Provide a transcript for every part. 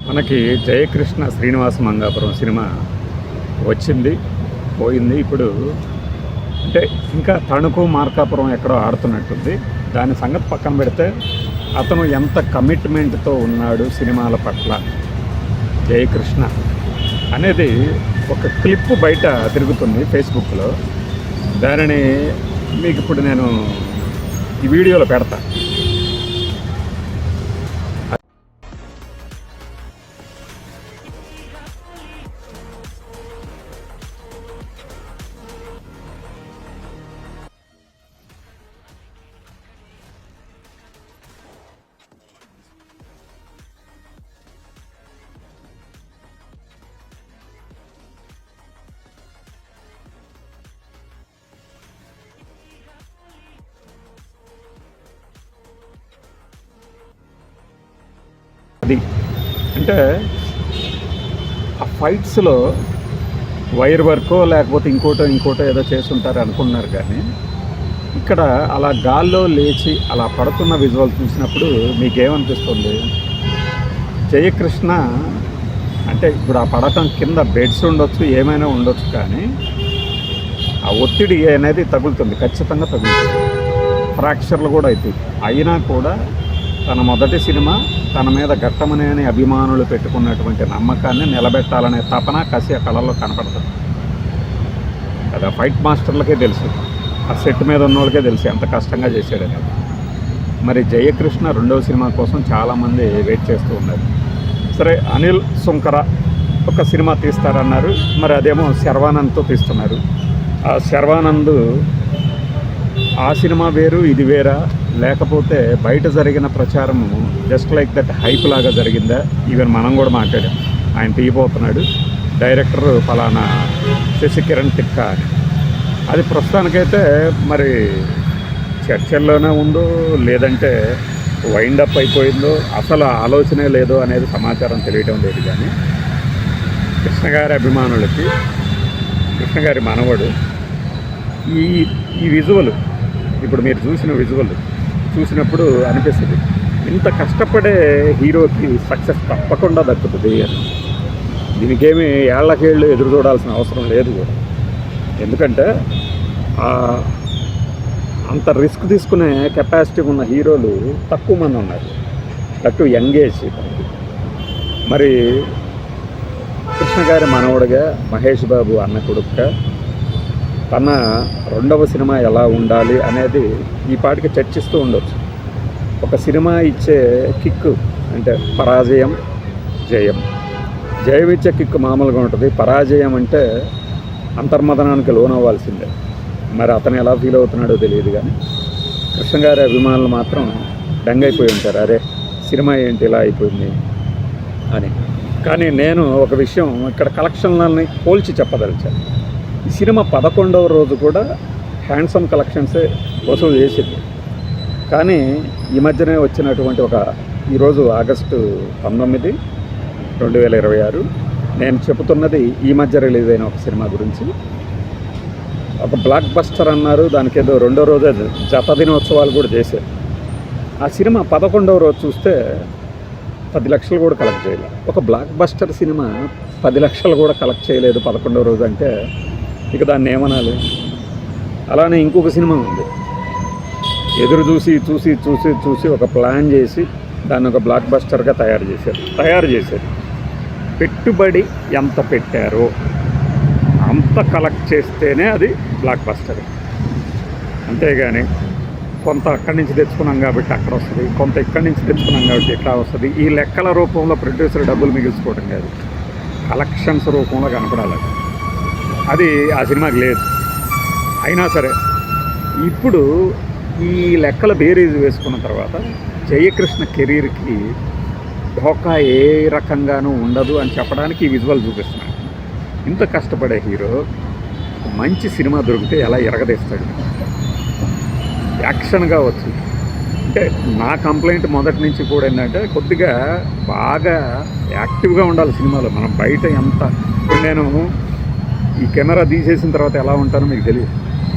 మనకి జయకృష్ణ శ్రీనివాస మంగాపురం సినిమా వచ్చింది, పోయింది. ఇప్పుడు అంటే ఇంకా తణుకు మార్కాపురం ఎక్కడో ఆడుతున్నట్టుంది. దాని సంగతి పక్కన పెడితే అతను ఎంత కమిట్మెంట్తో ఉన్నాడు సినిమాల పట్ల జయకృష్ణ అనేది ఒక క్లిప్ బయట తిరుగుతుంది ఫేస్బుక్లో. దానిని మీకు ఇప్పుడు నేను ఈ వీడియోలో పెడతా. అది అంటే ఆ ఫైట్స్లో వైర్ వర్కో లేకపోతే ఇంకోటో ఏదో చేస్తుంటారు అనుకున్నారు. కానీ ఇక్కడ అలా గాల్లో లేచి అలా పడుతున్న విజువల్ చూసినప్పుడు మీకేమనిపిస్తుంది? జయకృష్ణ అంటే ఇప్పుడు ఆ పడటం కింద బెడ్స్ ఉండొచ్చు, ఏమైనా ఉండొచ్చు, కానీ ఆ ఒత్తిడి అనేది తగులుతుంది, ఖచ్చితంగా తగులుతుంది. ఫ్రాక్చర్లు కూడా అవుతుంది. అయినా కూడా తన మొదటి సినిమా తన మీద ఘట్టమనేని అభిమానులు పెట్టుకున్నటువంటి నమ్మకాన్ని నిలబెట్టాలనే తపన, కసి ఆ కళల్లో కనపడుతుంది. అది ఫైట్ మాస్టర్లకే తెలుసు, ఆ సెట్ మీద ఉన్నోళ్ళకే తెలుసు ఎంత కష్టంగా చేశాడని. మరి జయకృష్ణ రెండవ సినిమా కోసం చాలామంది వెయిట్ చేస్తూ ఉన్నారు. సరే, అనిల్ సుంకర ఒక సినిమా తీస్తారన్నారు, మరి అదేమో శర్వానంద్తో తీస్తున్నారు. ఆ శర్వానంద్ ఆ సినిమా వేరు, ఇది వేరా, లేకపోతే బయట జరిగిన ప్రచారము జస్ట్ లైక్ దట్ హైప్ లాగా జరిగిందా? ఈవెన్ మనం కూడా మాట్లాడాం, ఆయన తీయబోతున్నాడు, డైరెక్టర్ ఫలానా శశికిరణ్ తిక్క అని. అది ప్రస్తుతానికైతే మరి చర్చల్లోనే ఉందో లేదంటే వైండప్ అయిపోయిందో అసలు ఆలోచనే లేదో అనేది సమాచారం తెలియటం లేదు. కానీ కృష్ణగారి అభిమానులకి, కృష్ణగారి మనవడు ఈ విజువల్ ఇప్పుడు మీరు చూసిన విజువల్ చూసినప్పుడు అనిపిస్తుంది, ఇంత కష్టపడే హీరోకి సక్సెస్ తప్పకుండా దక్కుతుంది అని. దీనికేమీ ఏళ్లకేళ్ళు ఎదురు చూడాల్సిన అవసరం లేదు కూడా. ఎందుకంటే అంత రిస్క్ తీసుకునే కెపాసిటీ ఉన్న హీరోలు తక్కువ మంది ఉన్నారు, దట్టు యంగ్ ఏజ్. మరి కృష్ణగారి మనవడుగా మహేష్ బాబు అన్న కొడుకుగా తన రెండవ సినిమా ఎలా ఉండాలి అనేది ఈ పాటికి చర్చిస్తూ ఉండొచ్చు. ఒక సినిమా ఇచ్చే కిక్కు అంటే పరాజయం, జయం. జయం ఇచ్చే కిక్కు మామూలుగా ఉంటుంది, పరాజయం అంటే అంతర్మదనానికి లోనవ్వాల్సిందే. మరి అతను ఎలా ఫీల్ అవుతున్నాడో తెలియదు. కానీ కృష్ణగారి అభిమానులు మాత్రం డంగైపోయి ఉంటారు, అరే సినిమా ఏంటి ఇలా అయిపోయింది అని. కానీ నేను ఒక విషయం ఇక్కడ కలెక్షన్లని పోల్చి చెప్పదలిచాను. ఈ సినిమా 11వ రోజు కూడా హ్యాండ్సమ్ కలెక్షన్సే వసూలు చేసింది. కానీ ఈ మధ్యనే వచ్చినటువంటి ఈరోజు ఆగస్టు 19, 2026, నేను చెబుతున్నది ఈ మధ్య రిలీజ్ అయిన ఒక సినిమా గురించి. ఒక బ్లాక్ బస్టర్ అన్నారు, దానికి ఏదో రెండో రోజే జత దినోత్సవాలు కూడా చేశారు. ఆ సినిమా 11వ రోజు చూస్తే 10 లక్షలు కూడా కలెక్ట్ చేయలేదు. ఒక బ్లాక్ బస్టర్ సినిమా 10 లక్షలు కూడా కలెక్ట్ చేయలేదు 11వ రోజు అంటే ఇక దాన్ని ఏమనాలి? అలానే ఇంకొక సినిమా ఉంది, ఎదురు చూసి ఒక ప్లాన్ చేసి దాన్ని ఒక బ్లాక్ బస్టర్గా తయారు చేశారు. పెట్టుబడి ఎంత పెట్టారో అంత కలెక్ట్ చేస్తేనే అది బ్లాక్ బస్టర్. అంతేగాని కొంత అక్కడి నుంచి తెచ్చుకున్నాం కాబట్టి అక్కడ వస్తుంది, కొంత ఇక్కడి నుంచి తెచ్చుకున్నాం కాబట్టి ఎట్లా వస్తుంది, ఈ లెక్కల రూపంలో ప్రొడ్యూసర్ డబ్బులు మిగిల్చుకోవడం కాదు, కలెక్షన్స్ రూపంలో కనపడాలి. అది ఆ సినిమాకి లేదు. అయినా సరే ఇప్పుడు ఈ లెక్కల బేరీజ్ వేసుకున్న తర్వాత జయకృష్ణ కెరీర్కి ఢోకా ఏ రకంగానూ ఉండదు అని చెప్పడానికి ఈ విజువల్ చూపిస్తున్నాడు. ఇంత కష్టపడే హీరో మంచి సినిమా దొరికితే ఎలా ఎరగదీస్తాడు? యాక్షన్గా వచ్చు. అంటే నా కంప్లైంట్ మొదటి నుంచి కూడా ఏంటంటే కొద్దిగా బాగా యాక్టివ్గా ఉండాలి సినిమాలో. మనం బయట ఎంత, ఇప్పుడు నేను ఈ కెమెరా తీసేసిన తర్వాత ఎలా ఉంటానో మీకు తెలియదు,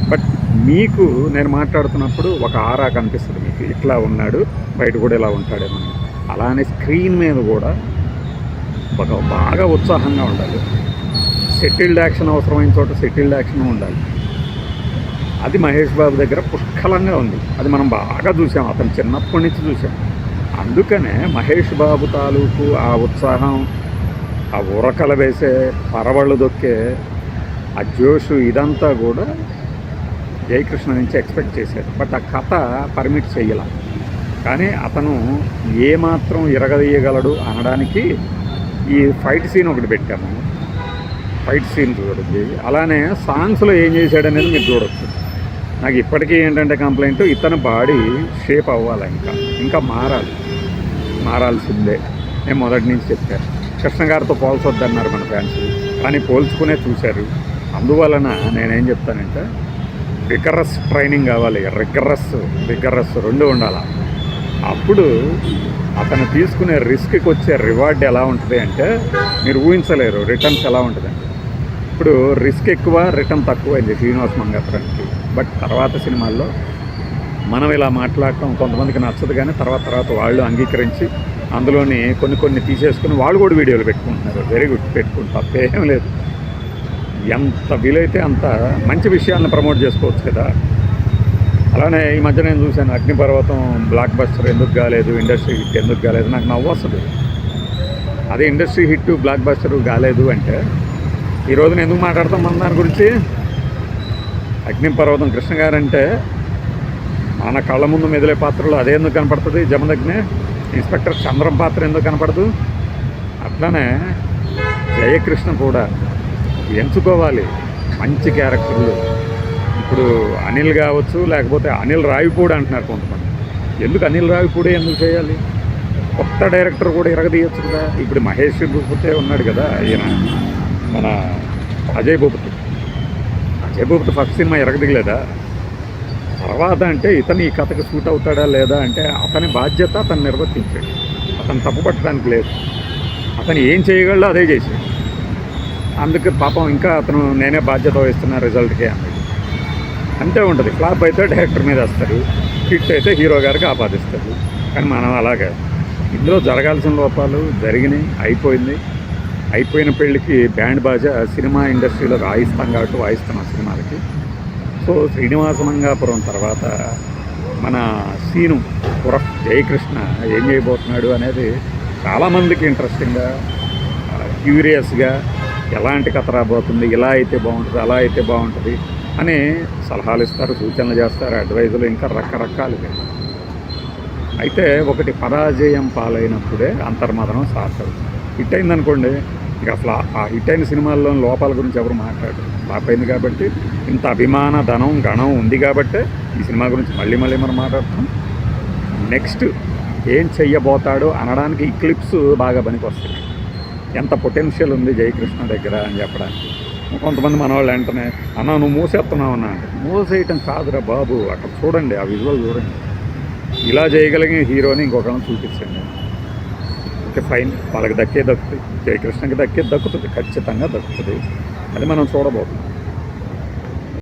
బట్ మీకు నేను మాట్లాడుతున్నప్పుడు ఒక ఆరా కనిపిస్తుంది మీకు, ఇట్లా ఉన్నాడు బయట కూడా ఇలా ఉంటాడేమో. అలానే స్క్రీన్ మీద కూడా బాగా ఉత్సాహంగా ఉండాలి. సెటిల్డ్ యాక్షన్ అవసరమైన చోట సెటిల్డ్ యాక్షన్ ఉండాలి. అది మహేష్ బాబు దగ్గర పుష్కలంగా ఉంది. అది మనం బాగా చూసాం, అతను చిన్నప్పటి నుంచి చూసాం. అందుకనే మహేష్ బాబు తాలూకు ఆ ఉత్సాహం, ఆ ఉరకలు వేసే పరవళ్ళు దొక్కే ఆ జోషు ఇదంతా కూడా జయకృష్ణ నుంచి ఎక్స్పెక్ట్ చేశారు. బట్ ఆ కథ పర్మిట్ చేయాల. కానీ అతను ఏమాత్రం ఇరగదీయగలడు అనడానికి ఈ ఫైట్ సీన్ ఒకటి పెట్టాము. ఫైట్ సీన్ చూడండి. అలానే సాంగ్స్లో ఏం చేశాడనేది మీరు చూడొచ్చు. నాకు ఇప్పటికీ ఏంటంటే కంప్లైంట్, ఇతను బాడీ షేప్ అవ్వాలి, ఇంకా మారాల్సిందే. నేను మొదటి నుంచి చెప్పాను. కృష్ణ గారితో పోల్చొద్దన్నారు మన ఫ్యాన్స్, కానీ పోల్చుకునే చూశారు. అందువలన నేనేం చెప్తానంటే రిగరస్ ట్రైనింగ్ కావాలి. రిగరస్ రెండు ఉండాలి. అప్పుడు అతను తీసుకునే రిస్క్కి వచ్చే రివార్డ్ ఎలా ఉంటుంది అంటే మీరు ఊహించలేరు. రిటర్న్స్ ఎలా ఉంటుందండి. ఇప్పుడు రిస్క్ ఎక్కువ, రిటర్న్ తక్కువ అయింది శ్రీనివాస్ మంగాపురానికి. బట్ తర్వాత సినిమాల్లో మనం ఇలా మాట్లాడటం కొంతమందికి నచ్చదు, కానీ తర్వాత వాళ్ళు అంగీకరించి అందులోని కొన్ని తీసేసుకుని వాళ్ళు కూడా వీడియోలు పెట్టుకుంటున్నారు. వెరీ గుడ్, పెట్టుకుంటారు, తప్పేం లేదు. ఎంత వీలైతే అంత మంచి విషయాలను ప్రమోట్ చేసుకోవచ్చు కదా. అలానే ఈ మధ్య నేను చూశాను, అగ్నిపర్వతం బ్లాక్ బస్టర్ ఎందుకు కాలేదు, ఇండస్ట్రీ హిట్ ఎందుకు కాలేదు. నాకు నవ్వు వస్తుంది. అదే ఇండస్ట్రీ హిట్ బ్లాక్ బస్టర్ కాలేదు అంటే ఈ రోజున ఎందుకు మాట్లాడతాం మన దాని గురించి. అగ్నిపర్వతం కృష్ణ గారు అంటే మన కళ్ళ ముందు మెదిలే పాత్రలు అదే ఎందుకు కనపడుతుంది. జమదగ్ని ఇన్స్పెక్టర్ చంద్రం పాత్ర ఎందుకు కనపడదు. అట్లానే జయకృష్ణ కూడా ఎంచుకోవాలి మంచి క్యారెక్టర్లు. ఇప్పుడు అనిల్ కావచ్చు, లేకపోతే అనిల్ రావిపూడి అంటున్నారు కొంతమంది. ఎందుకు అనిల్ రావిపూడి ఎందుకు చేయాలి? కొత్త డైరెక్టర్ కూడా ఇరగదీయచ్చు కదా. ఇప్పుడు మహేష్ భూపతే ఉన్నాడు కదా, ఈయన మన అజయ్ భూపతి ఫస్ట్ సినిమా ఇరగదిగలేదా? తర్వాత అంటే ఇతను ఈ కథకు సూట్ అవుతాడా లేదా అంటే అతని బాధ్యత అతను నిర్వర్తించాడు. అతను తప్పు పట్టడానికి లేదు. అతను ఏం చేయగలడో అదే చేశాడు. అందుకే పాపం ఇంకా అతను నేనే బాధ్యత వహిస్తున్నా రిజల్ట్కే అన్నాడు. అంతే ఉంటుంది. ఫ్లాప్ అయితే డైరెక్టర్ మీద వస్తారు, హిట్ అయితే హీరో గారికి ఆపాదిస్తారు. కానీ మనం అలాగే ఇందులో జరగాల్సిన లోపాలు జరిగినాయి. అయిపోయిన పెళ్ళికి బ్యాండ్ బాజా సినిమా ఇండస్ట్రీలో వాయిస్తాం కాబట్టి వాయిస్తున్నాం సినిమాలకి. సో శ్రీనివాస మంగాపురం తర్వాత మన సీను పురఫ్ జయకృష్ణ ఏం చేయబోతున్నాడు అనేది చాలామందికి ఇంట్రెస్టింగ్గా, క్యూరియస్గా, ఎలాంటి కథ రాబోతుంది, ఇలా అయితే బాగుంటుంది, అలా అయితే బాగుంటుంది అని సలహాలు ఇస్తారు, సూచనలు చేస్తారు, అడ్వైజులు, ఇంకా రకరకాలు. అయితే ఒకటి పరాజయం పాలైనప్పుడే అంతర్మదనం సార్థం. హిట్ అయిందనుకోండి, ఇక అసలు ఆ హిట్ అయిన సినిమాల్లో లోపాల గురించి ఎవరు మాట్లాడరు. ఫ్లాప్ అయింది కాబట్టి, ఇంత అభిమాన ధనం గణం ఉంది కాబట్టే ఈ సినిమా గురించి మళ్ళీ మనం మాట్లాడుతాం. నెక్స్ట్ ఏం చెయ్యబోతాడో అనడానికి ఈ క్లిప్స్ బాగా పనికొస్తాయి. ఎంత పొటెన్షియల్ ఉంది జయకృష్ణ దగ్గర అని చెప్పడానికి. కొంతమంది మన వాళ్ళు వెంటనే అన్నా నువ్వు మూసేస్తున్నావు అన్నా అంటే, మూసేయటం కాదురా బాబు, అక్కడ చూడండి, ఆ విజువల్ చూడండి. ఇలా చేయగలిగిన హీరోని ఇంకొకరిని చూపించండి. ఓకే ఫైన్, వాళ్ళకి దక్కేది దక్కుతుంది, జయకృష్ణకి దక్కేది దక్కుతుంది, ఖచ్చితంగా దక్కుతుంది. అది మనం చూడబోతున్నాం.